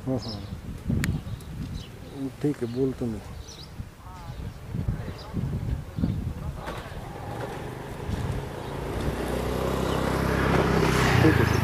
हां हां. ठीक आहे, बोलतो मी. ठीक आहे.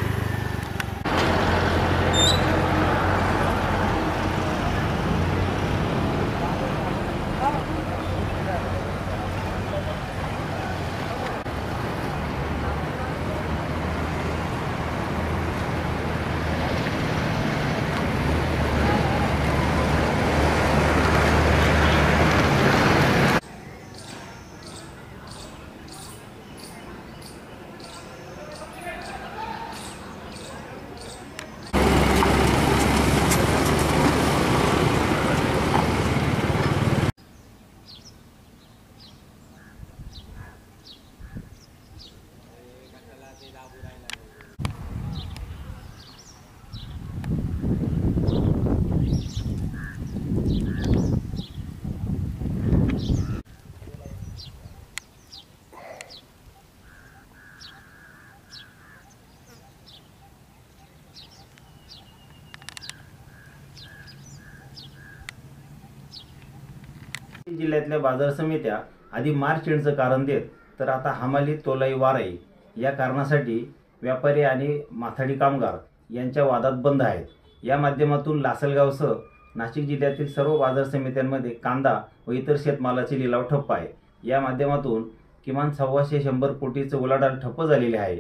जिल्ह्यातल्या बाजार समित्या आधी मार्च एंडचं कारण देत, तर आता हमाली तोलाई वाराई या कारणासाठी व्यापारी आणि माथाडी कामगार यांच्या वादात बंद आहेत. या माध्यमातून लासलगावसह नाशिक जिल्ह्यातील सर्व बाजार समित्यांमध्ये कांदा व इतर शेतमालाचे लिलाव ठप्प आहे. या माध्यमातून किमान 125-100 कोटीचं उलाढाल ठप्प झालेले आहे.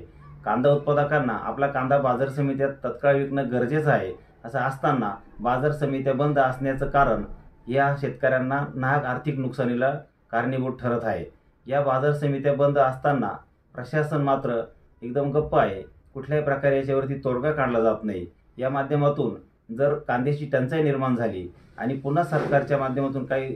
कांदा उत्पादकांना आपला कांदा बाजार समित्यात तत्काळ विकणं गरजेचं आहे. असं असताना बाजार समित्या बंद असण्याचं कारण या शेतकऱ्यांना नाहक आर्थिक नुकसानीला कारणीभूत ठरत आहे. या बाजार समित्या बंद असताना प्रशासन मात्र एकदम गप्प आहे. कुठल्याही प्रकारे याच्यावरती तोडगा काढला जात नाही. या माध्यमातून जर कांद्याची टंचाई निर्माण झाली आणि पुन्हा सरकारच्या माध्यमातून काही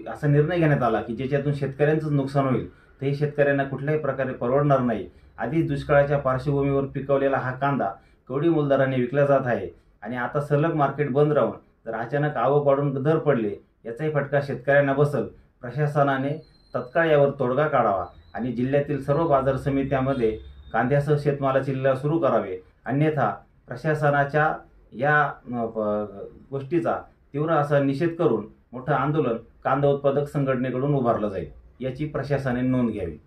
असा निर्णय घेण्यात आला की ज्याच्यातून शेतकऱ्यांचंच नुकसान होईल, तर हे शेतकऱ्यांना कुठल्याही प्रकारे परवडणार नाही. आधीच दुष्काळाच्या पार्श्वभूमीवर पिकवलेला हा कांदा कवडी मोलदराने विकला जात आहे आणि आता सलग मार्केट बंद राहून जर अचानक आवक वाढून दर पडले, याचाही फटका शेतकऱ्यांना बसल. प्रशासनाने तत्काळ यावर तोडगा काढावा आणि जिल्ह्यातील सर्व बाजार समित्यांमध्ये कांद्यासह शेतमालाचे लिलाव सुरू करावे. अन्यथा प्रशासनाच्या या गोष्टीचा तीव्र असा निषेध करून मोठं आंदोलन कांदा उत्पादक संघटनेकडून उभारलं जाईल, याची प्रशासनाने नोंद घ्यावी.